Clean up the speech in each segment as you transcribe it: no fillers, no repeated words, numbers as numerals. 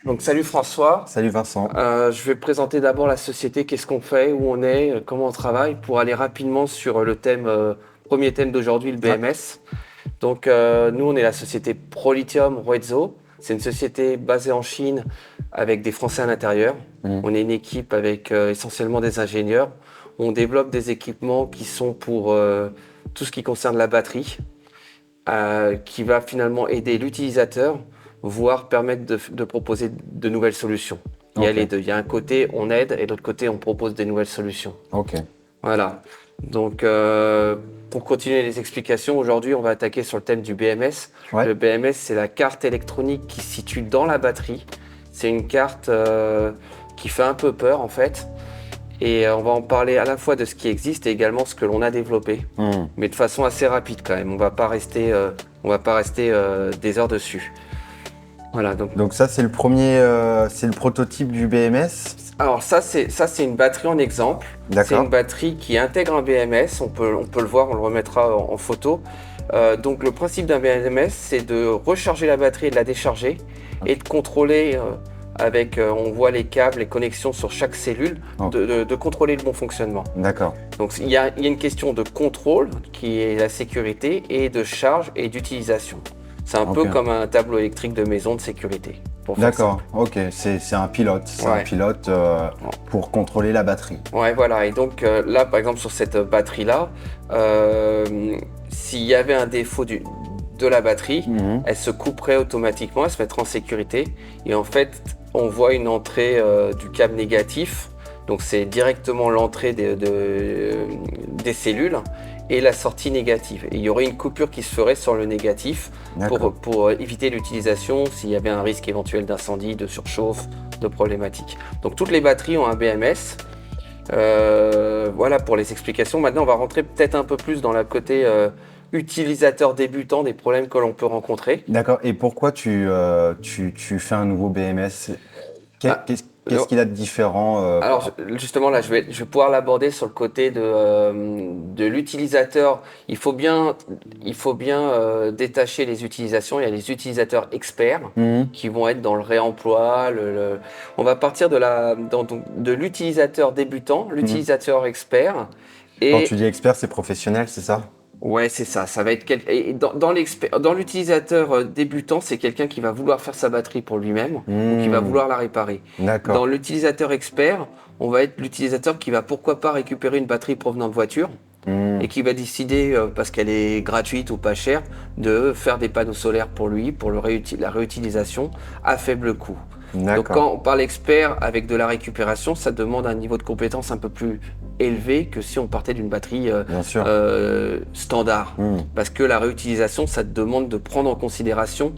Donc salut François. Salut Vincent. Je vais présenter d'abord la société, qu'est-ce qu'on fait, où on est, comment on travaille, pour aller rapidement sur le thème, premier thème d'aujourd'hui, le Ouais. BMS. Donc nous, on est la société Prolithium Ruezo. C'est une société basée en Chine avec des Français à l'intérieur. Mhm. On est une équipe avec essentiellement des ingénieurs. On développe des équipements qui sont pour tout ce qui concerne la batterie, qui va finalement aider l'utilisateur, voire permettre de proposer de nouvelles solutions. Il y a Ok. les deux. Il y a un côté, on aide, et de l'autre côté, on propose des nouvelles solutions. Ok. Voilà. Donc, pour continuer les explications, aujourd'hui, on va attaquer sur le thème du BMS. Ouais. Le BMS, c'est la carte électronique qui se situe dans la batterie. C'est une carte qui fait un peu peur, en fait. Et on va en parler à la fois de ce qui existe et également ce que l'on a développé, Mhm. mais de façon assez rapide quand même. On va pas rester des heures dessus. Voilà. Donc, Donc ça, c'est le premier, c'est le prototype du BMS. alors ça c'est une batterie en exemple. C'est une D'accord. batterie qui intègre un BMS. On peut le voir, on le remettra en photo. Donc le principe d'un BMS, c'est de recharger la batterie et de la décharger et de contrôler avec, on voit les câbles, les connexions sur chaque cellule, Ok. de contrôler le bon fonctionnement. D'accord. Donc il y a une question de contrôle qui est la sécurité et de charge et d'utilisation. C'est un peu Ok. comme un tableau électrique de maison de sécurité, pour faire D'accord. simple. Ok. C'est un pilote. C'est un Ouais. pilote pour contrôler la batterie. Ouais, voilà. Et donc là, par exemple, sur cette batterie-là, s'il y avait un défaut de la batterie, Mhm. elle se couperait automatiquement, elle se mettrait en sécurité. Et en fait, on voit une entrée du câble négatif. Donc c'est directement l'entrée des cellules et la sortie négative. Et il y aurait une coupure qui se ferait sur le négatif D'accord. pour éviter l'utilisation s'il y avait un risque éventuel d'incendie, de surchauffe, de problématiques. Donc toutes les batteries ont un BMS. Voilà pour les explications. Maintenant, on va rentrer peut-être un peu plus dans le côté utilisateur débutant des problèmes que l'on peut rencontrer. D'accord. Et pourquoi tu fais un nouveau BMS? Ah, Qu'est-ce qu'il a de différent alors justement là, je vais pouvoir l'aborder sur le côté de l'utilisateur. Il faut bien détacher les utilisations. Il y a les utilisateurs experts Mhm. qui vont être dans le réemploi. On va partir de l'utilisateur débutant, Mhm. l'utilisateur expert. Quand Et tu dis expert, c'est professionnel, c'est ça? ouais, c'est ça. Ça va être et dans l'utilisateur débutant, c'est quelqu'un qui va vouloir faire sa batterie pour lui-même ou qui va Mhm. vouloir la réparer. D'accord. Dans l'utilisateur expert, on va être l'utilisateur qui va pourquoi pas récupérer une batterie provenant de voiture et Mhm. qui va décider, parce qu'elle est gratuite ou pas chère, de faire des panneaux solaires pour lui, pour la réutilisation à faible coût. Donc D'accord. quand on parle expert avec de la récupération, ça demande un niveau de compétence un peu plus élevé que si on partait d'une batterie Bien sûr. standard. Mhm. Parce que la réutilisation, ça te demande de prendre en considération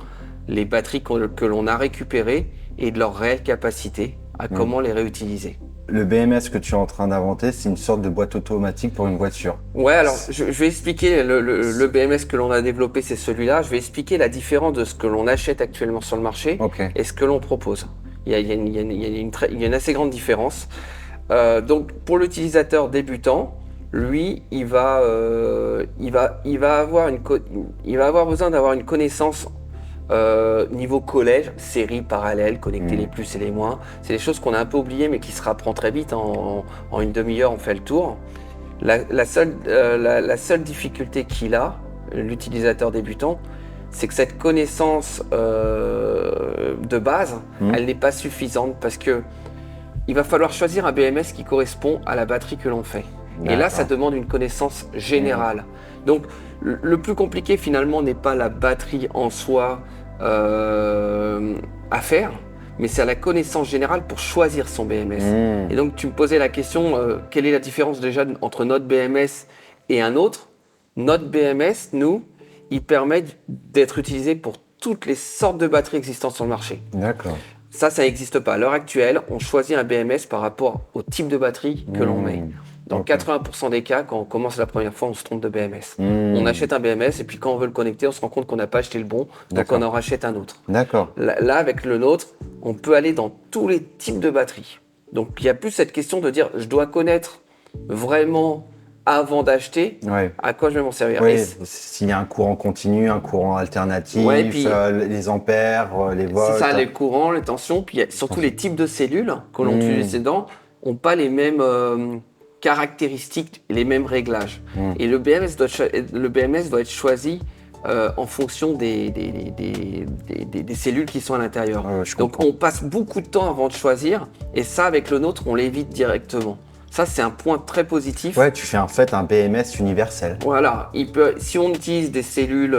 les batteries que l'on a récupérées et de leur réelle capacité à Mhm. comment les réutiliser. Le BMS que tu es en train d'inventer, c'est une sorte de boîte automatique pour une voiture. Ouais, alors je vais expliquer le BMS que l'on a développé, c'est celui-là. Je vais expliquer la différence de ce que l'on achète actuellement sur le marché Ok. et ce que l'on propose. Il y a une assez grande différence. Donc pour l'utilisateur débutant, lui, il va avoir besoin d'avoir une connaissance niveau collège, série, parallèle, connecter les Mhm. plus et les moins. C'est des choses qu'on a un peu oubliées mais qui se rapprend très vite. En une demi-heure, on fait le tour. La seule difficulté qu'il a, l'utilisateur débutant, c'est que cette connaissance de base, Mhm. elle n'est pas suffisante parce que il va falloir choisir un BMS qui correspond à la batterie que l'on fait. Et là, ça D'accord. demande une connaissance Mhm. générale. Donc, le plus compliqué finalement n'est pas la batterie en soi à faire, mais c'est la connaissance générale pour choisir son BMS. Et Mhm. donc, tu me posais la question, quelle est la différence déjà entre notre BMS et un autre? Notre BMS, nous, il permet d'être utilisé pour toutes les sortes de batteries existantes sur le marché. D'accord. Ça n'existe pas. À l'heure actuelle, on choisit un BMS par rapport au type de batterie que l'on met. Mhm. Dans Ok. 80% des cas, quand on commence la première fois, on se trompe de BMS. On Mhm. achète un BMS et puis quand on veut le connecter, on se rend compte qu'on n'a pas acheté le bon, donc on D'accord. en rachète un autre. D'accord. Là, avec le nôtre, on peut aller dans tous les types de batteries. Donc il n'y a plus cette question de dire je dois connaître vraiment avant d'acheter Ouais. à quoi je vais m'en servir. Oui, Et s'il y a un courant continu, un courant alternatif, Ouais, puis- les ampères, les c'est volts. ça, les courants, les tensions, puis il y a surtout les types de cellules que l'on utilise dedans n'ont pas les mêmes caractéristiques, les mêmes réglages. Et le BMS doit être choisi en fonction des cellules qui sont à l'intérieur. Je Donc comprends. on passe beaucoup de temps avant de choisir, et ça avec le nôtre on l'évite directement. Ça c'est un point très positif. Ouais, tu fais en fait un BMS universel. Voilà, si on utilise des cellules,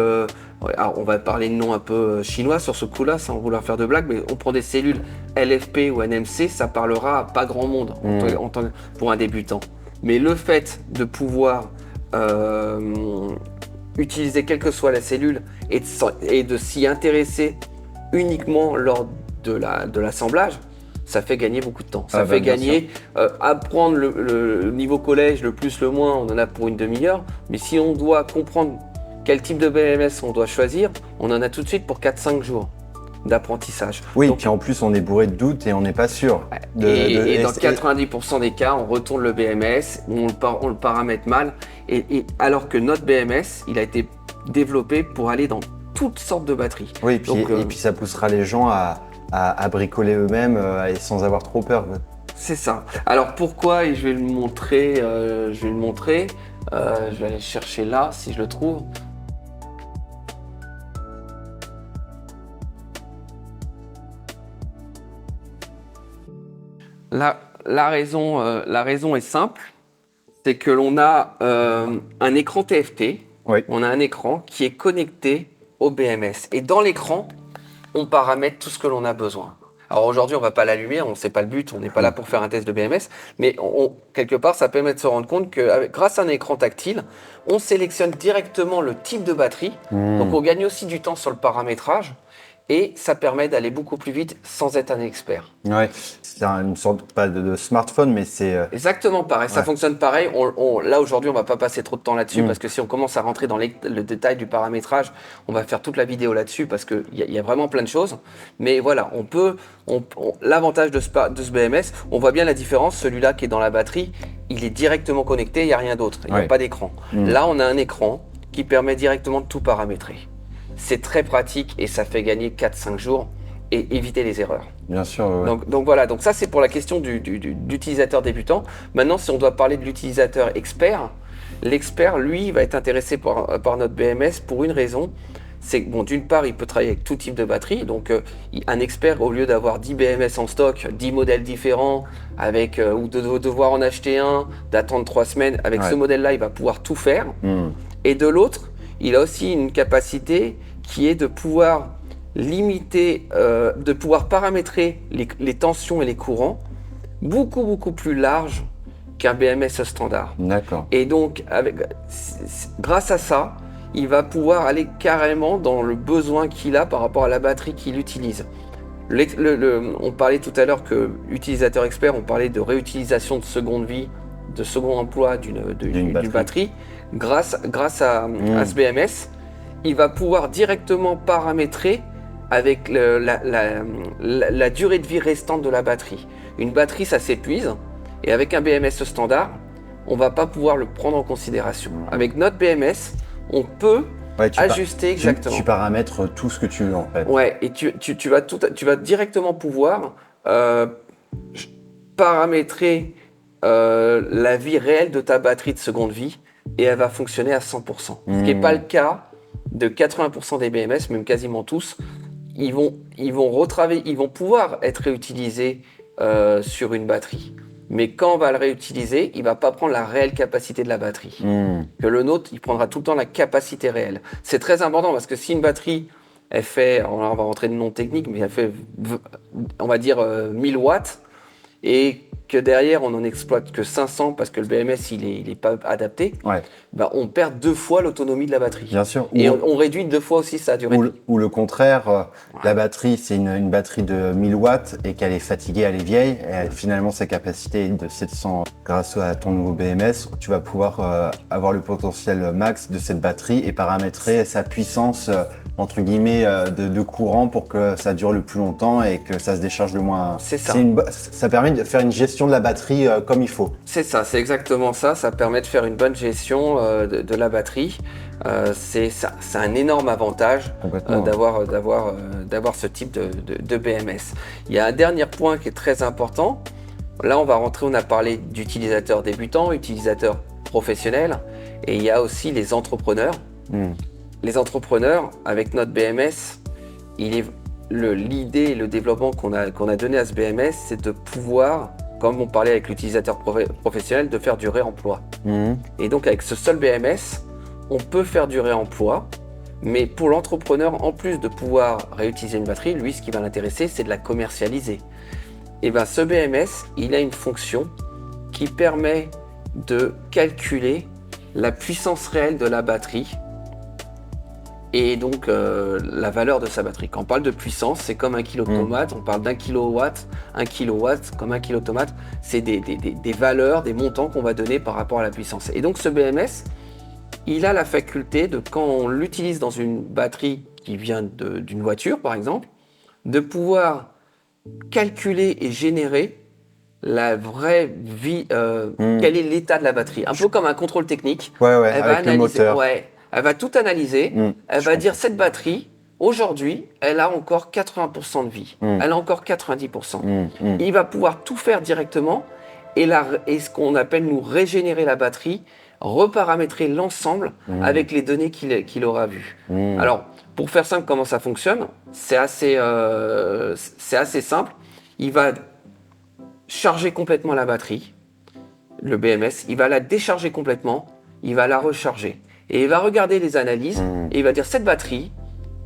alors on va parler de noms un peu chinois sur ce coup-là, sans vouloir faire de blague, mais on prend des cellules LFP ou NMC, ça parlera à pas grand monde pour un débutant. Mais le fait de pouvoir utiliser quelle que soit la cellule et de s'y intéresser uniquement lors de l'assemblage, ça fait gagner beaucoup de temps. Ça fait gagner, apprendre le niveau collège, le plus, le moins, on en a pour une demi-heure. Mais si on doit comprendre quel type de BMS on doit choisir, on en a tout de suite pour 4-5 jours d'apprentissage. Oui, Donc, puis en plus, on est bourré de doutes et on n'est pas sûr. et dans 90% des cas, on retourne le BMS, on le paramètre mal. Et alors que notre BMS, il a été développé pour aller dans toutes sortes de batteries. Oui, puis, Donc, et puis ça poussera les gens à bricoler eux-mêmes et sans avoir trop peur. c'est ça. Alors pourquoi, et je vais le montrer, je vais aller le chercher là si je le trouve. La raison est simple, c'est que l'on a un écran TFT, Oui. on a un écran qui est connecté au BMS. Et dans l'écran, on paramètre tout ce que l'on a besoin. Alors aujourd'hui, on ne va pas l'allumer, sait pas le but, on n'est pas là pour faire un test de BMS, mais quelque part, ça permet de se rendre compte que grâce à un écran tactile, on sélectionne directement le type de batterie, donc on gagne aussi du temps sur le paramétrage, et ça permet d'aller beaucoup plus vite sans être un expert. Ouais, c'est une sorte, pas de smartphone, mais c'est... Exactement pareil, ça fonctionne pareil. Là aujourd'hui, on va pas passer trop de temps là-dessus parce que si on commence à rentrer dans le détail du paramétrage, on va faire toute la vidéo là-dessus parce qu'il y a vraiment plein de choses. Mais voilà, l'avantage de ce BMS, on voit bien la différence. Celui-là qui est dans la batterie, il est directement connecté, il n'y a rien d'autre, il n'y a pas d'écran. Là, on a un écran qui permet directement de tout paramétrer. C'est très pratique et ça fait gagner 4-5 jours et éviter les erreurs. Bien sûr. Ouais. Donc voilà, donc ça c'est pour la question d'utilisateur débutant. Maintenant, si on doit parler de l'utilisateur expert, l'expert, lui, va être intéressé par notre BMS pour une raison. C'est que, bon, d'une part, il peut travailler avec tout type de batterie. Donc, un expert, au lieu d'avoir 10 BMS en stock, 10 modèles différents, ou de devoir en acheter un, d'attendre 3 semaines, avec ce modèle-là, il va pouvoir tout faire. Et de l'autre, il a aussi une capacité qui est de pouvoir limiter, de pouvoir paramétrer les tensions et les courants beaucoup plus larges qu'un BMS standard. D'accord. Et donc, grâce à ça, il va pouvoir aller carrément dans le besoin qu'il a par rapport à la batterie qu'il utilise. On parlait tout à l'heure que utilisateur expert, on parlait de réutilisation de seconde vie, de second emploi d'une batterie. Grâce à ce BMS, il va pouvoir directement paramétrer avec la durée de vie restante de la batterie. Une batterie, ça s'épuise, et avec un BMS standard, on ne va pas pouvoir le prendre en considération. Avec notre BMS, on peut ajuster exactement. Tu paramètres tout ce que tu veux en fait. Ouais, et tu vas directement pouvoir paramétrer la vie réelle de ta batterie de seconde vie et elle va fonctionner à 100%. Ce qui n'est pas le cas de 80% des BMS, même quasiment tous. Ils vont pouvoir être réutilisés sur une batterie. Mais quand on va le réutiliser, il ne va pas prendre la réelle capacité de la batterie. Que le nôtre, il prendra tout le temps la capacité réelle. C'est très important parce que si une batterie, elle fait, on va rentrer de noms techniques, mais elle fait, on va dire, 1000 watts, et que derrière, on n'en exploite que 500 parce que le BMS, il est pas adapté, bah, on perd 2 fois l'autonomie de la batterie. Bien sûr. Et on réduit 2 fois aussi sa durée de vie. Ou le contraire, la batterie, c'est une batterie de 1000 watts et qu'elle est fatiguée, elle est vieille. Et finalement, sa capacité est de 700. Grâce à ton nouveau BMS, tu vas pouvoir avoir le potentiel max de cette batterie et paramétrer sa puissance entre guillemets de courant pour que ça dure le plus longtemps et que ça se décharge le moins. C'est ça. Ça permet de faire une gestion de la batterie comme il faut. C'est ça, c'est exactement ça. Ça permet de faire une bonne gestion de la batterie. C'est un énorme avantage d'avoir ce type de BMS. Il y a un dernier point qui est très important. Là, on a parlé d'utilisateurs débutants, utilisateurs professionnels, et il y a aussi les entrepreneurs. Les entrepreneurs, avec notre BMS, l'idée et le développement qu'on a donné à ce BMS, c'est de pouvoir, comme on parlait avec l'utilisateur professionnel, de faire du réemploi. Et donc avec ce seul BMS, on peut faire du réemploi, mais pour l'entrepreneur, en plus de pouvoir réutiliser une batterie, lui, ce qui va l'intéresser, c'est de la commercialiser. Et bien ce BMS, il a une fonction qui permet de calculer la puissance réelle de la batterie et donc la valeur de sa batterie. Quand on parle de puissance, c'est comme un kilowattomate, on parle d'un kilowatt, comme un kilowattomate, c'est des valeurs, des montants qu'on va donner par rapport à la puissance. Et donc ce BMS, il a la faculté de, quand on l'utilise dans une batterie qui vient d'une voiture par exemple, de pouvoir calculer et générer la vraie vie, quel est l'état de la batterie. Un peu comme un contrôle technique. Ouais, elle va avec le moteur. Elle va tout analyser, elle va dire cette batterie, aujourd'hui, elle a encore 80% de vie, elle a encore 90%. Il va pouvoir tout faire directement et ce qu'on appelle nous régénérer la batterie, reparamétrer l'ensemble avec les données qu'il aura vues. Alors, pour faire simple, comment ça fonctionne, c'est assez simple. Il va charger complètement la batterie, le BMS, il va la décharger complètement, il va la recharger. Et il va regarder les analyses et il va dire cette batterie,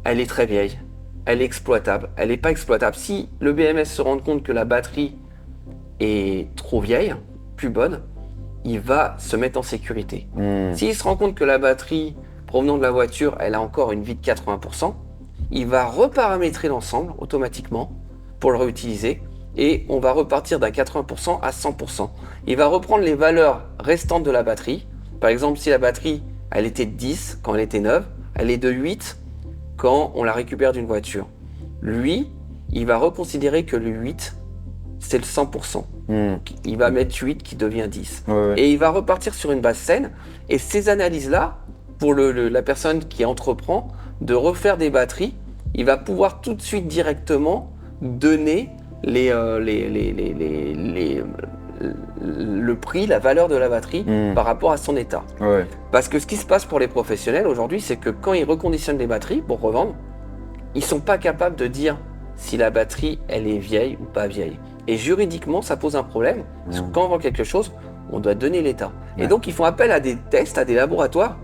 elle est très vieille, elle est exploitable, elle n'est pas exploitable. Si le BMS se rend compte que la batterie est trop vieille, plus bonne, il va se mettre en sécurité. S'il se rend compte que la batterie provenant de la voiture, elle a encore une vie de 80%, il va reparamétrer l'ensemble automatiquement pour le réutiliser et on va repartir d'un 80% à 100%. Il va reprendre les valeurs restantes de la batterie. Par exemple, si la batterie elle était de 10 quand elle était neuve, elle est de 8 quand on la récupère d'une voiture. Lui, il va reconsidérer que le 8, c'est le 100%. Il va mettre 8 qui devient 10. Et il va repartir sur une base saine. Et ces analyses-là, pour la personne qui entreprend de refaire des batteries, il va pouvoir tout de suite directement donner le prix, la valeur de la batterie par rapport à son état. Parce que ce qui se passe pour les professionnels aujourd'hui, c'est que quand ils reconditionnent les batteries pour revendre, ils ne sont pas capables de dire si la batterie elle est vieille ou pas vieille. Et juridiquement, ça pose un problème. Parce que quand on vend quelque chose, on doit donner l'état. Et donc, ils font appel à des tests, à des laboratoires.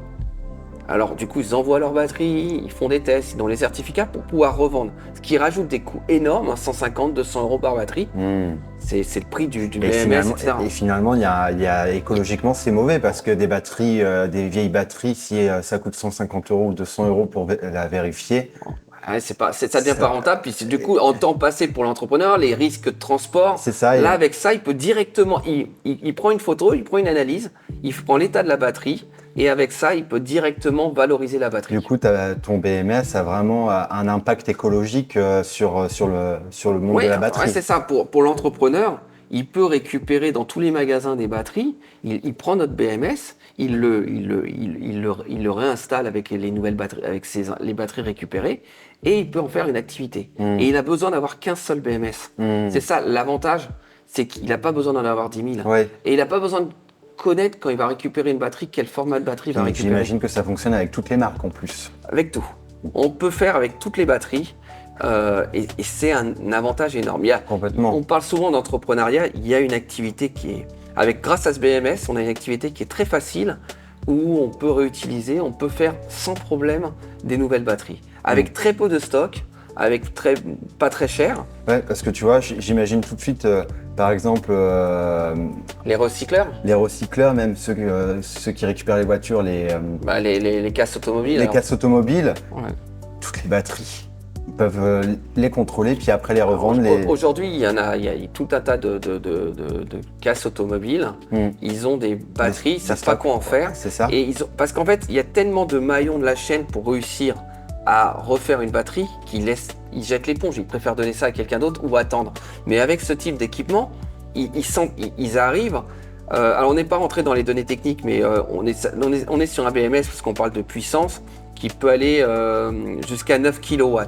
Alors, du coup, ils envoient leur batterie, ils font des tests, ils ont les certificats pour pouvoir revendre. Ce qui rajoute des coûts énormes, 150, 200 euros par batterie. C'est le prix du BMS, etc. Et finalement, écologiquement, c'est mauvais parce que des batteries, des vieilles batteries, si ça coûte 150 euros ou 200 euros pour la vérifier. Ça devient pas rentable. Puis du coup, en temps passé pour l'entrepreneur, les risques de transport. C'est ça. Là, avec ça, il peut directement, il prend une photo, il prend une analyse, il prend l'état de la batterie. Et avec ça, il peut directement valoriser la batterie. Du coup, ton BMS a vraiment un impact écologique sur le monde de la batterie. Ouais, c'est ça. Pour l'entrepreneur, il peut récupérer dans tous les magasins des batteries. Il prend notre BMS, il le réinstalle avec les nouvelles batteries, avec les batteries récupérées, et il peut en faire une activité. Et il a besoin d'avoir qu'un seul BMS. C'est ça l'avantage, c'est qu'il n'a pas besoin d'en avoir 10 000. Et il n'a pas besoin de connaître quand il va récupérer une batterie, quel format de batterie il va récupérer. J'imagine que ça fonctionne avec toutes les marques en plus. Avec tout. On peut faire avec toutes les batteries et c'est un avantage énorme. Complètement. On parle souvent d'entrepreneuriat, il y a une activité qui est... Grâce à ce BMS, on a une activité qui est très facile où on peut réutiliser, on peut faire sans problème des nouvelles batteries. Avec très peu de stock, pas très cher. Ouais, parce que tu vois, j'imagine tout de suite, par exemple... les recycleurs. Les recycleurs, même ceux qui récupèrent les voitures, les casses automobiles. Les casses automobiles, toutes les batteries, ils peuvent les contrôler, puis après les revendre. Aujourd'hui, il y a tout un tas de casses automobiles. Ils ont des batteries, ils ne savent pas quoi en faire. C'est ça. Parce qu'en fait, il y a tellement de maillons de la chaîne pour réussir à refaire une batterie il jette l'éponge, il préfère donner ça à quelqu'un d'autre ou attendre. Mais avec ce type d'équipement, ils arrivent. Alors on n'est pas rentré dans les données techniques, mais on est sur un BMS parce qu'on parle de puissance qui peut aller jusqu'à 9 kW.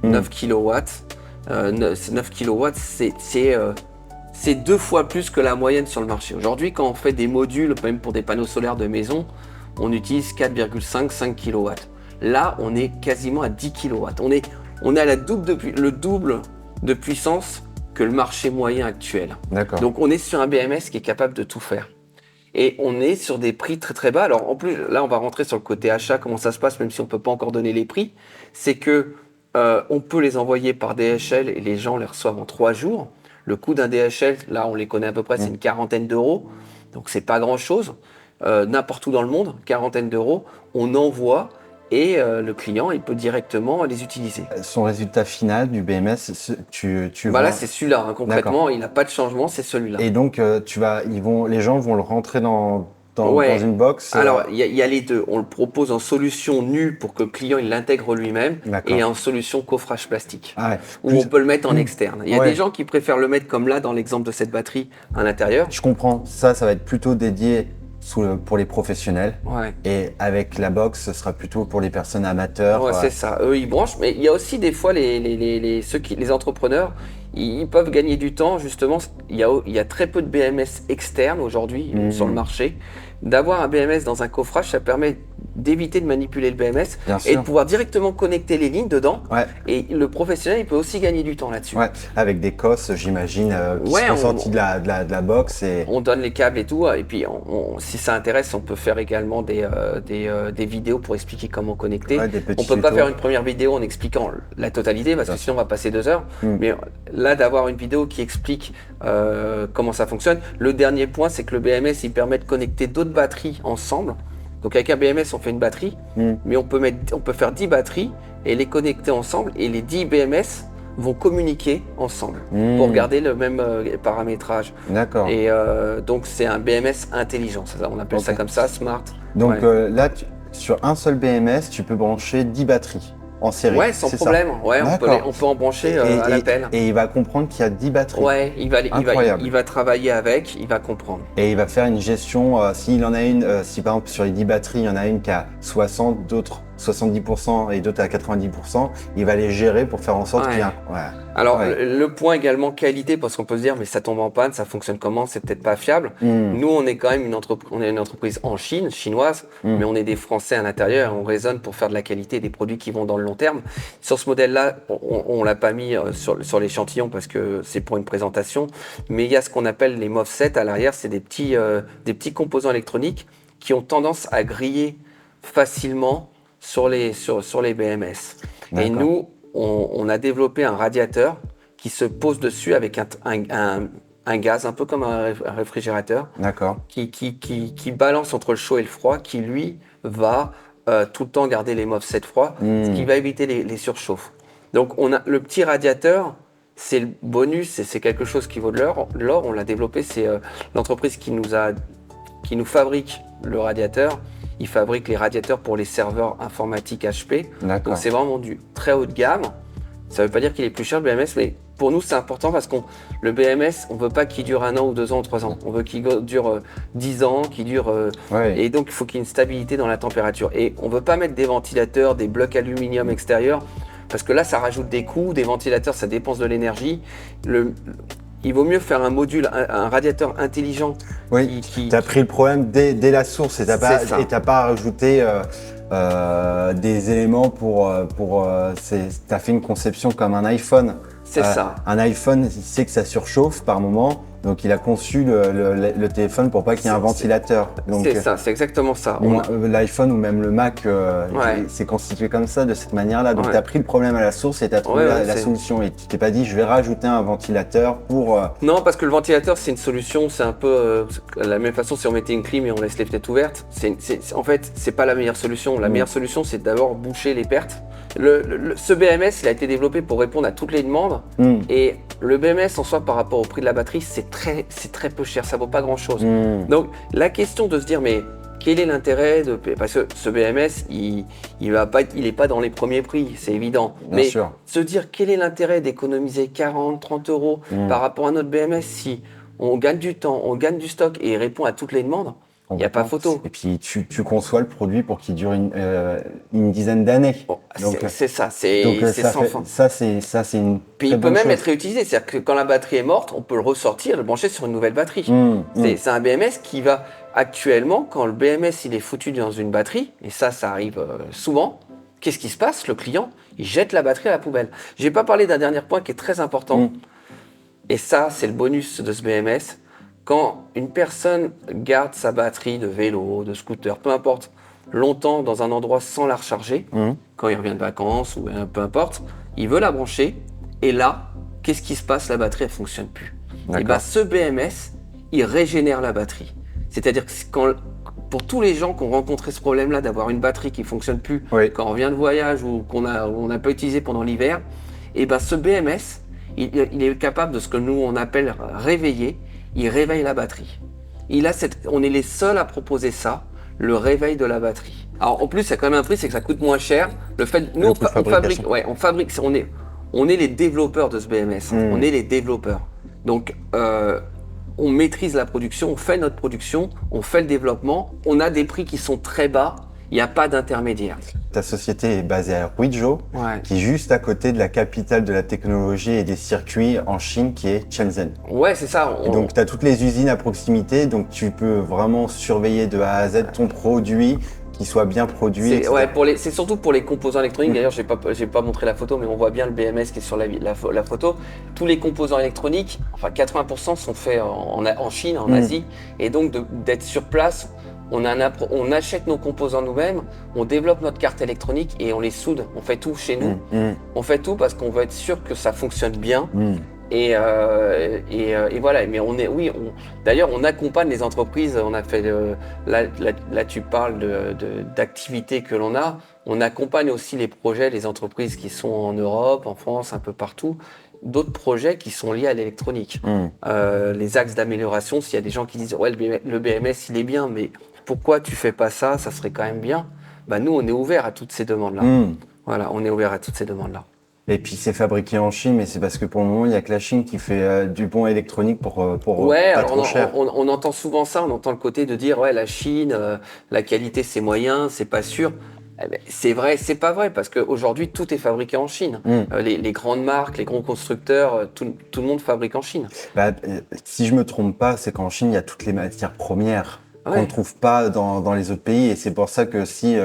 9 kW, 9 kW, c'est 2 fois plus que la moyenne sur le marché. Aujourd'hui, quand on fait des modules, même pour des panneaux solaires de maison, on utilise 4,5 kW. Là, on est quasiment à 10 kW. On est à le double de puissance que le marché moyen actuel. D'accord. Donc, on est sur un BMS qui est capable de tout faire. Et on est sur des prix très très bas. Alors, en plus, là, on va rentrer sur le côté achat, comment ça se passe, même si on ne peut pas encore donner les prix. C'est que on peut les envoyer par DHL et les gens les reçoivent en 3 jours. Le coût d'un DHL, là, on les connaît à peu près, c'est une quarantaine d'euros. Donc, c'est pas grand-chose. N'importe où dans le monde, quarantaine d'euros, on envoie et le client il peut directement les utiliser. Son résultat final du BMS, tu vois... Là c'est celui-là, hein, concrètement, il n'a pas de changement, c'est celui-là. Et donc les gens vont le rentrer dans une box. Alors il y a les deux, on le propose en solution nue pour que le client il l'intègre lui-même et en solution coffrage plastique, où on peut le mettre en externe. Il y a des gens qui préfèrent le mettre comme là dans l'exemple de cette batterie à l'intérieur. Je comprends, ça va être plutôt dédié pour les professionnels et avec la box ce sera plutôt pour les personnes amateurs. C'est ça, eux ils branchent, mais il y a aussi des fois les entrepreneurs, ils peuvent gagner du temps justement. Il y a très peu de BMS externes aujourd'hui sur le marché. D'avoir un BMS dans un coffrage, ça permet d'éviter de manipuler le BMS et de pouvoir directement connecter les lignes dedans. Et le professionnel, il peut aussi gagner du temps là-dessus. Avec des COS, j'imagine, qui sont sortis de la box. On donne les câbles et tout. Et puis, si ça intéresse, on peut faire également des vidéos pour expliquer comment connecter. On peut pas faire une première vidéo en expliquant la totalité parce que sinon on va passer 2 heures. Mais là, d'avoir une vidéo qui explique comment ça fonctionne. Le dernier point, c'est que le BMS, il permet de connecter d'autres batteries ensemble. Donc avec un BMS, on fait une batterie, mais on peut faire 10 batteries et les connecter ensemble et les 10 BMS vont communiquer ensemble pour garder le même paramétrage. D'accord. Et donc c'est un BMS intelligent, on appelle ça comme ça, smart. Donc là, sur un seul BMS, tu peux brancher 10 batteries en série. Sans problème. On peut en brancher à l'appel. Et il va comprendre qu'il y a 10 batteries. Il va travailler avec, il va comprendre. Et il va faire une gestion, s'il en a une, si par exemple sur les 10 batteries, il y en a une qui a 60, d'autres 70% et d'autres à 90%, il va les gérer pour faire en sorte qu'il y a... Alors, le point également qualité, parce qu'on peut se dire, mais ça tombe en panne, ça fonctionne comment, c'est peut-être pas fiable. Nous, on est quand même une entreprise en Chine, chinoise, mais on est des Français à l'intérieur, on raisonne pour faire de la qualité, des produits qui vont dans le long terme. Sur ce modèle-là, on l'a pas mis sur l'échantillon parce que c'est pour une présentation, mais il y a ce qu'on appelle les MOVSET à l'arrière, c'est des petits composants électroniques qui ont tendance à griller facilement sur les BMS. Et nous, on a développé un radiateur qui se pose dessus avec un gaz, un peu comme un réfrigérateur, qui balance entre le chaud et le froid, qui lui va tout le temps garder les MOVSET froids, ce qui va éviter les surchauffes. Donc on a le petit radiateur, c'est le bonus, c'est quelque chose qui vaut de l'or. On l'a développé, c'est l'entreprise qui nous fabrique le radiateur. Ils fabriquent les radiateurs pour les serveurs informatiques HP. Donc c'est vraiment du très haut de gamme. Ça ne veut pas dire qu'il est plus cher le BMS, mais pour nous c'est important parce que le BMS, on ne veut pas qu'il dure 1 an ou 2 ans ou 3 ans. On veut qu'il dure 10 ans, qu'il dure... Et donc il faut qu'il y ait une stabilité dans la température. Et on ne veut pas mettre des ventilateurs, des blocs aluminium extérieurs, parce que là ça rajoute des coûts. Des ventilateurs, ça dépense de l'énergie. Il vaut mieux faire un module, un radiateur intelligent. Tu as pris le problème dès la source et tu n'as pas rajouté des éléments pour tu as fait une conception comme un iPhone. C'est ça. Un iPhone, il sait que ça surchauffe par moment. Donc il a conçu le téléphone pour pas qu'il y ait un ventilateur. C'est ça, c'est exactement ça. L'iPhone ou même le Mac, c'est constitué comme ça, de cette manière-là. Donc tu as pris le problème à la source et tu as trouvé la solution. Et tu t'es pas dit, je vais rajouter un ventilateur pour... Non, parce que le ventilateur, c'est une solution, c'est un peu la même façon si on mettait une clim et on laisse les fenêtres ouvertes. En fait, c'est pas la meilleure solution. La meilleure solution, c'est d'abord boucher les pertes. Ce BMS, il a été développé pour répondre à toutes les demandes. Et le BMS en soi, par rapport au prix de la batterie, c'est très peu cher, ça vaut pas grand chose. Donc la question de se dire, mais quel est l'intérêt de... Parce que ce BMS, il est pas dans les premiers prix, c'est évident. Bien sûr. Se dire quel est l'intérêt d'économiser 40, 30 euros par rapport à notre BMS si on gagne du temps, on gagne du stock et il répond à toutes les demandes, il n'y a pas photo. Et puis tu conçois le produit pour qu'il dure une dizaine d'années. Bon, c'est ça, c'est sans fin. Ça, c'est une. Puis il peut même être réutilisé, c'est-à-dire que quand la batterie est morte, on peut le ressortir, le brancher sur une nouvelle batterie. C'est un BMS qui va actuellement, quand le BMS il est foutu dans une batterie, et ça arrive souvent, qu'est-ce qui se passe? Le client, il jette la batterie à la poubelle. J'ai pas parlé d'un dernier point qui est très important, et ça, c'est le bonus de ce BMS. Quand une personne garde sa batterie de vélo, de scooter, peu importe, longtemps dans un endroit sans la recharger, quand il revient de vacances ou peu importe, il veut la brancher, et là, qu'est-ce qui se passe? La batterie, elle fonctionne plus. Et bien, ce BMS, il régénère la batterie. C'est-à-dire que pour tous les gens qui ont rencontré ce problème-là d'avoir une batterie qui ne fonctionne plus quand on revient de voyage ou qu'on n'a pas utilisé pendant l'hiver, et ben ce BMS, il est capable de ce que nous on appelle réveiller. Il réveille la batterie. On est les seuls à proposer ça, le réveil de la batterie. Alors en plus, il y a quand même un prix, c'est que ça coûte moins cher. Nous, on fabrique, on est les développeurs de ce BMS. On est les développeurs. Donc on maîtrise la production, on fait notre production, on fait le développement. On a des prix qui sont très bas. Il n'y a pas d'intermédiaire. Ta société est basée à Huizhou, qui est juste à côté de la capitale de la technologie et des circuits en Chine, qui est Shenzhen. Ouais, c'est ça. Donc, tu as toutes les usines à proximité, donc tu peux vraiment surveiller de A à Z ton produit, qu'il soit bien produit. C'est surtout pour les composants électroniques. D'ailleurs, j'ai pas montré la photo, mais on voit bien le BMS qui est sur la photo. Tous les composants électroniques, enfin 80% sont faits en Chine, en Asie, et donc d'être sur place. On achète nos composants nous-mêmes, on développe notre carte électronique et on les soude. On fait tout chez nous. On fait tout parce qu'on veut être sûr que ça fonctionne bien. Et voilà. Mais d'ailleurs, on accompagne les entreprises. On a fait là, tu parles d'activités que l'on a. On accompagne aussi les projets, les entreprises qui sont en Europe, en France, un peu partout. D'autres projets qui sont liés à l'électronique. Les axes d'amélioration, s'il y a des gens qui disent ouais, le BMS il est bien, mais pourquoi tu fais pas ça? Ça serait quand même bien. Bah, nous, on est ouvert à toutes ces demandes-là. Voilà, on est ouvert à toutes ces demandes-là. Et puis c'est fabriqué en Chine, mais c'est parce que pour le moment, il n'y a que la Chine qui fait du bon électronique pour pas trop cher. On entend souvent ça, on entend le côté de dire ouais, la Chine, la qualité c'est moyen, c'est pas sûr. C'est vrai, c'est pas vrai, parce qu'aujourd'hui, tout est fabriqué en Chine. Les grandes marques, les grands constructeurs, tout le monde fabrique en Chine. Si je me trompe pas, c'est qu'en Chine, il y a toutes les matières premières qu'on ne trouve pas dans les autres pays. Et c'est pour ça que si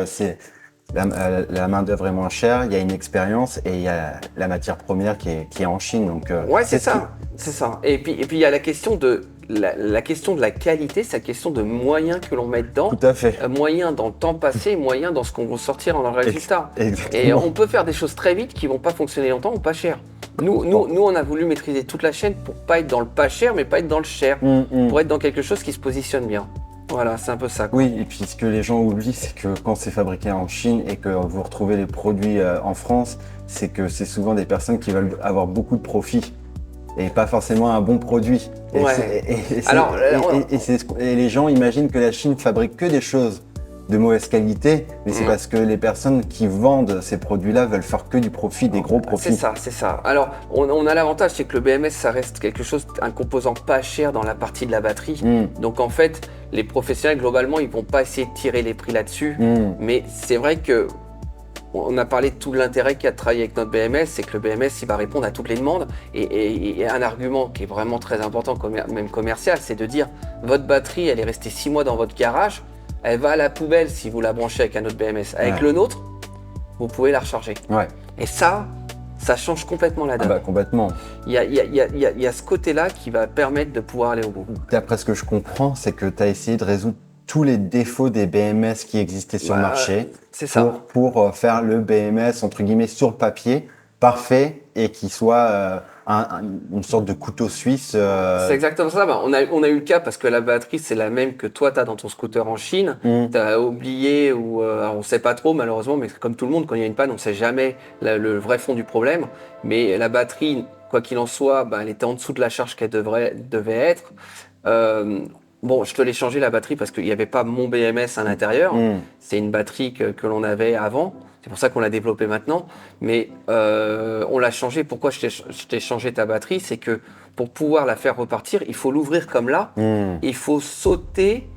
la main-d'œuvre est moins chère, il y a une expérience et il y a la matière première qui est en Chine. Donc, c'est ça. Et puis il y a la question de la question de la qualité, c'est la question de moyens que l'on met dedans. Tout à fait. Moyens dans le temps passé, moyens dans ce qu'on va sortir en résultat. Exactement. Et on peut faire des choses très vite qui vont pas fonctionner longtemps ou pas cher. Nous, on a voulu maîtriser toute la chaîne pour pas être dans le pas cher, mais pas être dans le cher. Pour être dans quelque chose qui se positionne bien. Voilà, c'est un peu ça, quoi. Oui, et puis ce que les gens oublient, c'est que quand c'est fabriqué en Chine et que vous retrouvez les produits en France, c'est que c'est souvent des personnes qui veulent avoir beaucoup de profit et pas forcément un bon produit. Et les gens imaginent que la Chine fabrique que des choses de mauvaise qualité, mais c'est parce que les personnes qui vendent ces produits-là veulent faire que du profit, des gros profits. C'est ça. Alors, on a l'avantage, c'est que le BMS, ça reste quelque chose, un composant pas cher dans la partie de la batterie. Donc en fait, les professionnels, globalement, ils vont pas essayer de tirer les prix là-dessus. Mais c'est vrai que on a parlé de tout l'intérêt qu'il y a de travailler avec notre BMS, c'est que le BMS, il va répondre à toutes les demandes. Et un argument qui est vraiment très important, même commercial, c'est de dire, votre batterie, elle est restée 6 mois dans votre garage, elle va à la poubelle si vous la branchez avec un autre BMS. Avec le nôtre, vous pouvez la recharger. Et ça change complètement la donne. Complètement. Il y a ce côté-là qui va permettre de pouvoir aller au bout. D'après ce que je comprends, c'est que tu as essayé de résoudre tous les défauts des BMS qui existaient sur le marché. C'est ça. Pour faire le BMS, entre guillemets, sur le papier, parfait, et qui soit une sorte de couteau suisse. C'est exactement ça. On a eu le cas parce que la batterie, c'est la même que toi, tu as dans ton scooter en Chine. Tu as oublié, ou on ne sait pas trop malheureusement, mais comme tout le monde, quand il y a une panne, on ne sait jamais le vrai fond du problème. Mais la batterie, quoi qu'il en soit, elle était en dessous de la charge qu'elle devait être. Bon, je te l'ai changé la batterie parce qu'il n'y avait pas mon BMS à l'intérieur. C'est une batterie que l'on avait avant. C'est pour ça qu'on l'a développée maintenant. Mais on l'a changé. Pourquoi je t'ai changé ta batterie? C'est que pour pouvoir la faire repartir, il faut l'ouvrir comme là. Il faut sauter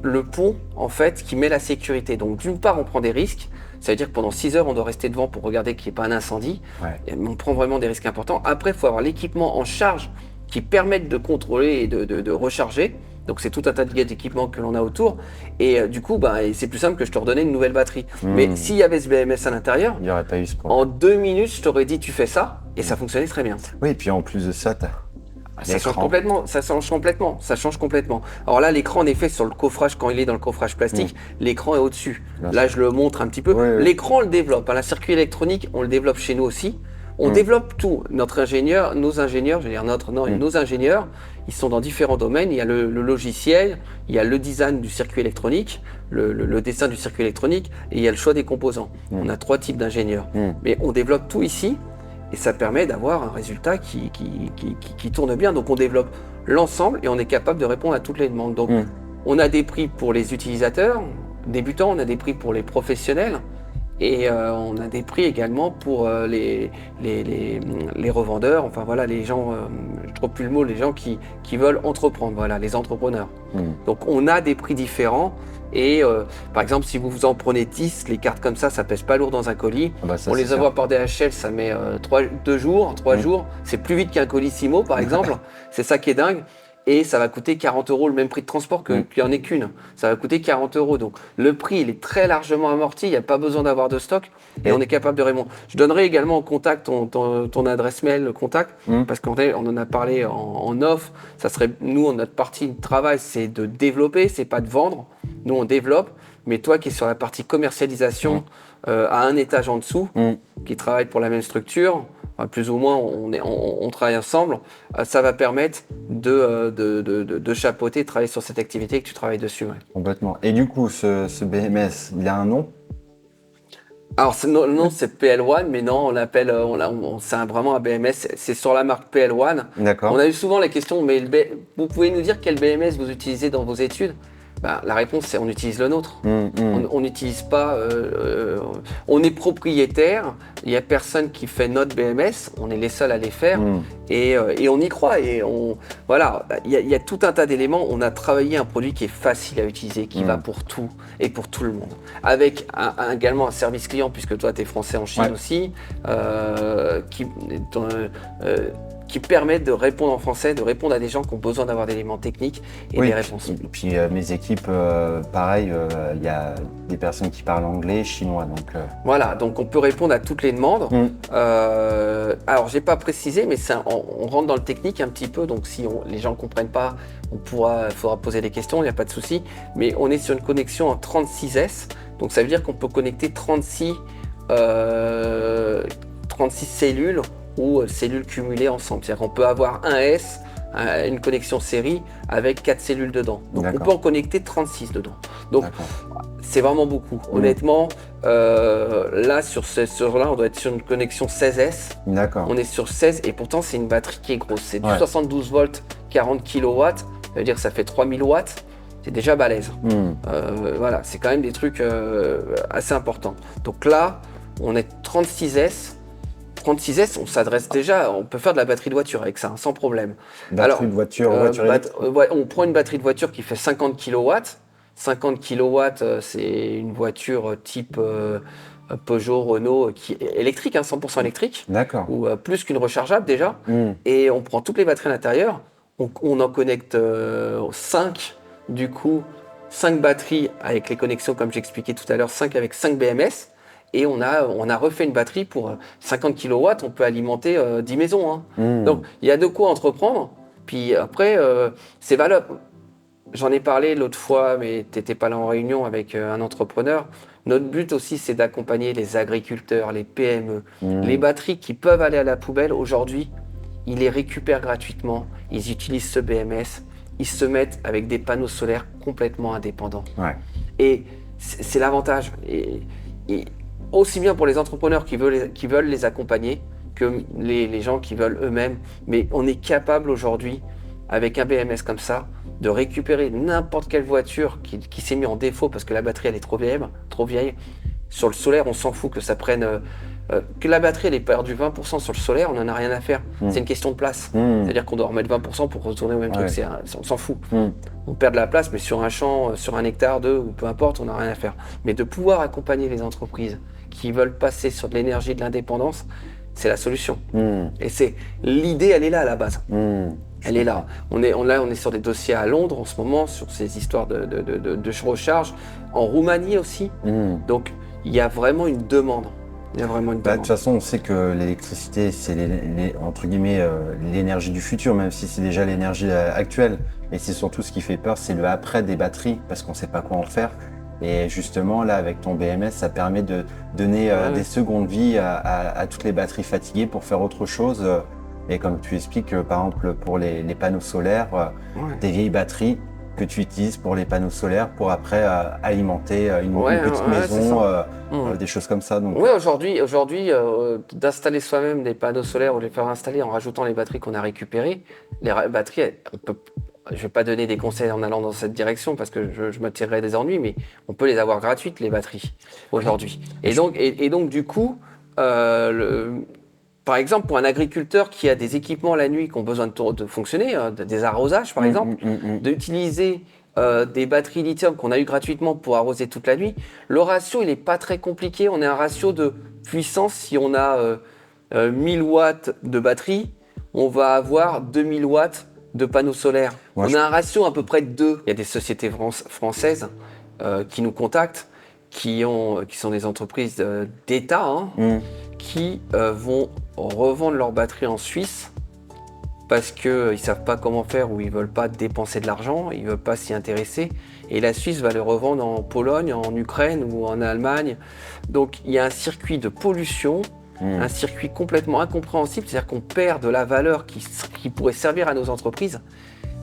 le pont, en fait, qui met la sécurité. Donc, d'une part, on prend des risques. Ça veut dire que pendant 6 heures, on doit rester devant pour regarder qu'il n'y ait pas un incendie. Et on prend vraiment des risques importants. Après, il faut avoir l'équipement en charge qui permettent de contrôler et de recharger. Donc c'est tout un tas d'équipements que l'on a autour. Et du coup, c'est plus simple que je te redonnais une nouvelle batterie. Mais s'il y avait ce BMS à l'intérieur, il n'y aurait pas eu ce problème. En 2 minutes, je t'aurais dit tu fais ça et ça fonctionnait très bien. Oui, et puis en plus de ça, ça change complètement. Alors là, l'écran, en effet, sur le coffrage, quand il est dans le coffrage plastique, l'écran est au-dessus. Là, je le montre un petit peu. L'écran, on le développe. La circuit électronique, on le développe chez nous aussi. On développe tout. Nos ingénieurs, ils sont dans différents domaines. Il y a le logiciel, il y a le design du circuit électronique, le dessin du circuit électronique, et il y a le choix des composants. On a 3 types d'ingénieurs. Mais on développe tout ici, et ça permet d'avoir un résultat qui tourne bien. Donc on développe l'ensemble, et on est capable de répondre à toutes les demandes. Donc on a des prix pour les utilisateurs débutants, on a des prix pour les professionnels, et on a des prix également pour les revendeurs, enfin voilà, les gens, je ne trouve plus le mot, les gens qui veulent entreprendre, voilà, les entrepreneurs. Donc on a des prix différents et par exemple si vous en prenez 10, les cartes comme ça pèse pas lourd dans un colis. On les envoie par DHL, ça met 3 jours, c'est plus vite qu'un Colissimo par exemple, c'est ça qui est dingue. Et ça va coûter 40 €, le même prix de transport qu'il n'y en ait qu'une. Ça va coûter 40 €. Donc le prix, il est très largement amorti, il n'y a pas besoin d'avoir de stock et on est capable de répondre. Je donnerai également en contact ton adresse mail, le contact, parce qu'on en a parlé en off. Ça serait, nous, notre partie de travail, c'est de développer, c'est pas de vendre. Nous, on développe, mais toi qui es sur la partie commercialisation, à un étage en dessous, qui travaille pour la même structure, plus ou moins, on travaille ensemble. Ça va permettre de chapeauter, de travailler sur cette activité et que tu travailles dessus. Complètement. Et du coup, ce BMS, il a un nom? Alors, le nom, c'est PL1, mais non, on l'appelle, c'est vraiment un BMS. C'est sur la marque PL1. D'accord. On a eu souvent la question, mais vous pouvez nous dire quel BMS vous utilisez dans vos études? La réponse, c'est on utilise le nôtre. On n'utilise pas. On est propriétaire. Il n'y a personne qui fait notre BMS. On est les seuls à les faire. Et on y croit. Et voilà, il y a tout un tas d'éléments. On a travaillé un produit qui est facile à utiliser, qui va pour tout et pour tout le monde. Avec également un service client, puisque toi, tu es français en Chine aussi, qui permet de répondre en français, de répondre à des gens qui ont besoin d'avoir des éléments techniques et des réponses. Et puis mes équipes, pareil, il y a des personnes qui parlent anglais, chinois. Voilà, donc on peut répondre à toutes les demandes. Alors, j'ai pas précisé, mais on rentre dans le technique un petit peu, donc si les gens ne comprennent pas, il faudra poser des questions, il n'y a pas de souci. Mais on est sur une connexion en 36S, donc ça veut dire qu'on peut connecter 36 cellules ou cellules cumulées ensemble. C'est-à-dire qu'on peut avoir un S, une connexion série avec 4 cellules dedans. Donc on peut en connecter 36 dedans. Donc c'est vraiment beaucoup. Honnêtement, là, sur là, on doit être sur une connexion 16S. On est sur 16 et pourtant c'est une batterie qui est grosse. C'est du 72 volts, 40 kW. Ça veut dire que ça fait 3000 watts. C'est déjà balèze. Voilà, c'est quand même des trucs assez importants. Donc là, on est 36S. 36S, on s'adresse déjà, on peut faire de la batterie de voiture avec ça, sans problème. Batterie de voiture, on prend une batterie de voiture qui fait 50 kW. 50 kW, c'est une voiture type Peugeot, Renault, qui est électrique, 100% électrique. Ou plus qu'une rechargeable déjà. Et on prend toutes les batteries à l'intérieur. On en connecte 5, du coup, 5 batteries avec les connexions, comme j'expliquais tout à l'heure, 5 avec 5 BMS. Et on a refait une batterie pour 50 kW, on peut alimenter 10 maisons. Donc, il y a de quoi entreprendre. Puis après, c'est valable. J'en ai parlé l'autre fois, mais tu n'étais pas là en réunion avec un entrepreneur. Notre but aussi, c'est d'accompagner les agriculteurs, les PME. Les batteries qui peuvent aller à la poubelle, aujourd'hui, ils les récupèrent gratuitement. Ils utilisent ce BMS. Ils se mettent avec des panneaux solaires complètement indépendants. Et c'est l'avantage. Et aussi bien pour les entrepreneurs qui veulent les accompagner que les gens qui veulent eux-mêmes. Mais on est capable aujourd'hui, avec un BMS comme ça, de récupérer n'importe quelle voiture qui s'est mise en défaut parce que la batterie elle est trop vieille. Sur le solaire, on s'en fout que ça prenne... que la batterie elle ait perdu 20% sur le solaire, on n'en a rien à faire. C'est une question de place. C'est-à-dire qu'on doit remettre 20% pour retourner au même truc, on s'en fout. On perd de la place, mais sur un champ, sur 1 hectare, 2, ou peu importe, on n'a rien à faire. Mais de pouvoir accompagner les entreprises qui veulent passer sur de l'énergie de l'indépendance, c'est la solution. Et l'idée, elle est là à la base. Elle est là. On est sur des dossiers à Londres en ce moment, sur ces histoires de recharge. En Roumanie aussi. Donc, il y a vraiment une demande. De toute façon, on sait que l'électricité, c'est entre guillemets l'énergie du futur, même si c'est déjà l'énergie actuelle. Et c'est surtout ce qui fait peur, c'est le après des batteries, parce qu'on ne sait pas quoi en faire. Et justement, là, avec ton BMS, ça permet de donner des secondes vies à toutes les batteries fatiguées pour faire autre chose. Et comme tu expliques, par exemple, pour les panneaux solaires, des vieilles batteries que tu utilises pour les panneaux solaires pour après alimenter une petite maison, des choses comme ça. Donc... Oui, aujourd'hui d'installer soi-même des panneaux solaires ou les faire installer en rajoutant les batteries qu'on a récupérées, les batteries, je ne vais pas donner des conseils en allant dans cette direction parce que je m'attirerais des ennuis, mais on peut les avoir gratuites, les batteries, aujourd'hui. Et donc, du coup, par exemple, pour un agriculteur qui a des équipements la nuit qui ont besoin de fonctionner, des arrosages par exemple, d'utiliser des batteries lithium qu'on a eu gratuitement pour arroser toute la nuit, le ratio il n'est pas très compliqué. On a un ratio de puissance, si on a 1000 watts de batterie, on va avoir 2000 watts de panneaux solaires. On a un ratio à peu près de 2. Il y a des sociétés françaises qui nous contactent, qui sont des entreprises d'État, qui vont revendre leurs batteries en Suisse parce qu'ils ne savent pas comment faire ou ils ne veulent pas dépenser de l'argent, ils ne veulent pas s'y intéresser. Et la Suisse va les revendre en Pologne, en Ukraine ou en Allemagne. Donc il y a un circuit de pollution, un circuit complètement incompréhensible, c'est-à-dire qu'on perd de la valeur qui pourrait servir à nos entreprises.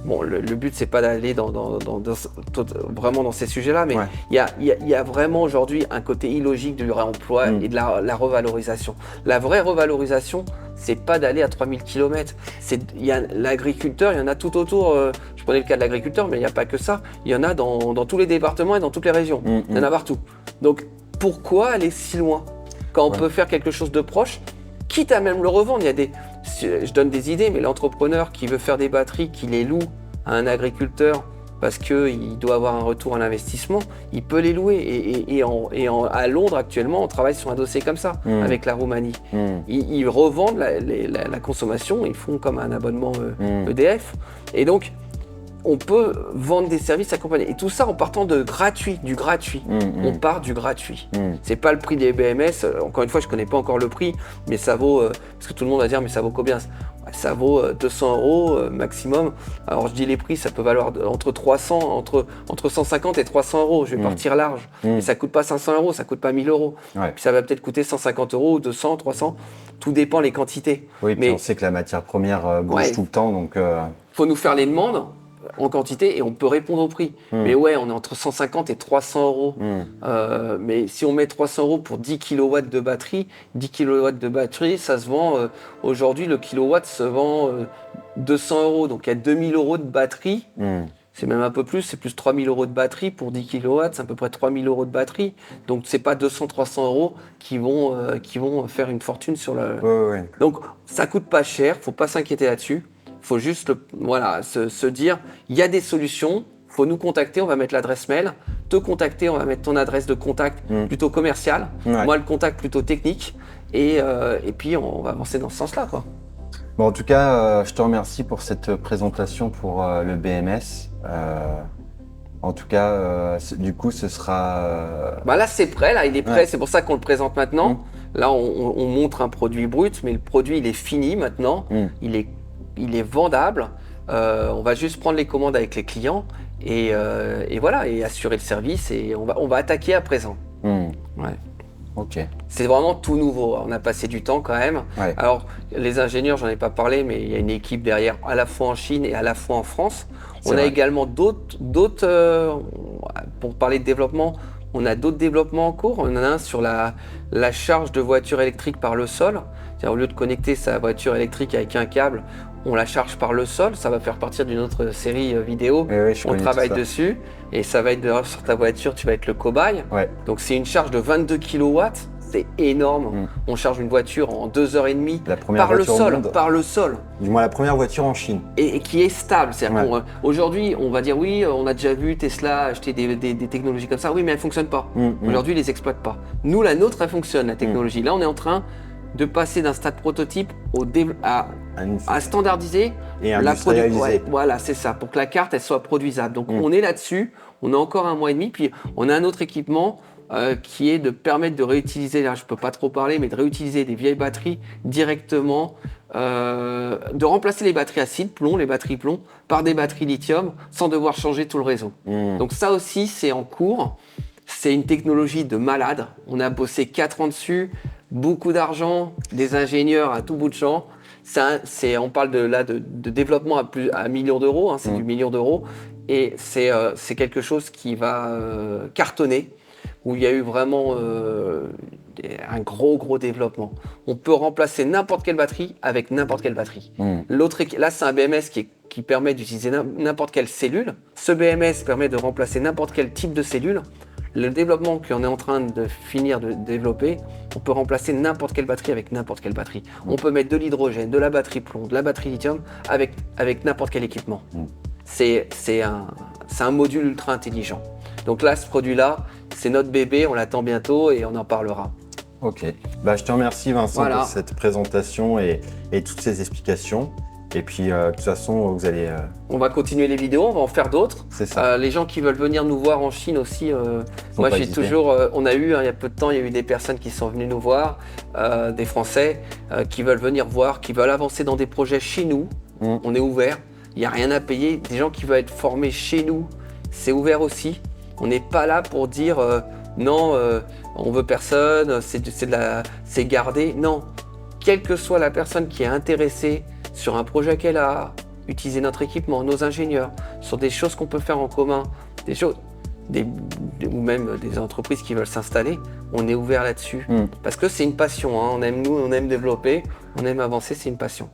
Bon, le but, c'est pas d'aller vraiment dans ces sujets-là, mais il y a vraiment aujourd'hui un côté illogique du réemploi et de la revalorisation. La vraie revalorisation, c'est pas d'aller à 3000 km. L'agriculteur, il y en a tout autour. Je prenais le cas de l'agriculteur, mais il n'y a pas que ça. Il y en a dans tous les départements et dans toutes les régions. Il y en a partout. Donc, pourquoi aller si loin quand on peut faire quelque chose de proche, quitte à même le revendre? Je donne des idées, mais l'entrepreneur qui veut faire des batteries, qui les loue à un agriculteur parce qu'il doit avoir un retour à l'investissement, il peut les louer. À Londres, actuellement, on travaille sur un dossier comme ça, avec la Roumanie. Ils revendent la consommation, ils font comme un abonnement EDF. Et donc, on peut vendre des services accompagnés. Et tout ça en partant du gratuit. On part du gratuit. C'est pas le prix des BMS. Encore une fois, je connais pas encore le prix, mais ça vaut, parce que tout le monde va dire, mais ça vaut combien? Ça vaut 200 € maximum. Alors je dis les prix, ça peut valoir entre 150 et 300 €. Je vais partir large. Mais ça coûte pas 500 €, ça coûte pas 1000 €. Puis ça va peut-être coûter 150 €, 200, 300. Tout dépend les quantités. Oui, mais on sait que la matière première bouge tout le temps, donc. Faut nous faire les demandes en quantité et on peut répondre au prix. Mais on est entre 150 et 300 €. Mais si on met 300 € pour 10 kW de batterie, 10 kW de batterie, ça se vend, aujourd'hui le kilowatt se vend 200 €. Donc il y a 2000 € de batterie. C'est même un peu plus, c'est plus 3000 € de batterie pour 10 kW, c'est à peu près 3000 € de batterie. Donc c'est pas 200-300 € qui vont faire une fortune sur le... Donc ça coûte pas cher, faut pas s'inquiéter là-dessus. Il faut juste se dire, il y a des solutions, il faut nous contacter, on va mettre l'adresse mail, te contacter, on va mettre ton adresse de contact plutôt commercial, moi le contact plutôt technique, et puis on va avancer dans ce sens-là, quoi. Bon, en tout cas, je te remercie pour cette présentation pour le BMS. En tout cas, du coup, ce sera... Là, c'est prêt, là, il est prêt, c'est pour ça qu'on le présente maintenant. Là, on montre un produit brut, mais le produit, il est fini maintenant, il est vendable. On va juste prendre les commandes avec les clients et voilà, et assurer le service, et on va attaquer à présent. Ok. C'est vraiment tout nouveau. On a passé du temps quand même. Alors, les ingénieurs, j'en ai pas parlé, mais il y a une équipe derrière, à la fois en Chine et à la fois en France. On a également d'autres, pour parler de développement, on a d'autres développements en cours. On en a un sur la charge de voiture électrique par le sol. C'est-à-dire, au lieu de connecter sa voiture électrique avec un câble, on la charge par le sol, ça va faire partir d'une autre série vidéo, Oui, on travaille dessus, et ça va être sur ta voiture, tu vas être le cobaye. Ouais. Donc c'est une charge de 22 kW, c'est énorme. On charge une voiture en 2h30 par le sol. Du moins la première voiture en Chine. Et qui est stable. C'est-à-dire qu'aujourd'hui, on va dire oui, on a déjà vu Tesla acheter des technologies comme ça, oui, mais elles ne fonctionnent pas. Aujourd'hui, ils ne les exploitent pas. Nous, la nôtre, elle fonctionne, la technologie. Là, on est en train de passer d'un stade prototype à standardiser et industrialiser. Voilà, c'est ça, pour que la carte elle soit produisable. Donc on est là-dessus, on a encore 1 mois et demi, puis on a un autre équipement qui est de permettre de réutiliser, là je peux pas trop parler, mais de réutiliser des vieilles batteries directement, de remplacer les batteries acide, plomb, les batteries plomb, par des batteries lithium sans devoir changer tout le réseau. Donc ça aussi c'est en cours, c'est une technologie de malade, on a bossé 4 ans dessus, beaucoup d'argent, des ingénieurs à tout bout de champ. On parle de développement à millions d'euros, c'est du million d'euros. Et c'est quelque chose qui va cartonner, où il y a eu vraiment un gros développement. On peut remplacer n'importe quelle batterie avec n'importe quelle batterie. Là, c'est un BMS qui permet d'utiliser n'importe quelle cellule. Ce BMS permet de remplacer n'importe quel type de cellule. Le développement qu'on est en train de finir de développer, on peut remplacer n'importe quelle batterie avec n'importe quelle batterie. On peut mettre de l'hydrogène, de la batterie plomb, de la batterie lithium avec n'importe quel équipement. C'est un module ultra intelligent. Donc là, ce produit-là, c'est notre bébé, on l'attend bientôt et on en parlera. Ok, je te remercie Vincent pour cette présentation et toutes ces explications. Et puis, de toute façon, vous allez... On va continuer les vidéos, on va en faire d'autres. C'est ça. Les gens qui veulent venir nous voir en Chine aussi, moi j'ai toujours... on a eu, il y a peu de temps, il y a eu des personnes qui sont venues nous voir, des Français, qui veulent venir voir, qui veulent avancer dans des projets chez nous. On est ouvert, il n'y a rien à payer. Des gens qui veulent être formés chez nous, c'est ouvert aussi. On n'est pas là pour dire non, on veut personne, c'est gardé. Non, quelle que soit la personne qui est intéressée sur un projet qu'elle a, utiliser notre équipement, nos ingénieurs, sur des choses qu'on peut faire en commun, ou même des entreprises qui veulent s'installer, on est ouvert là-dessus. Parce que c'est une passion, on aime développer, on aime avancer, c'est une passion.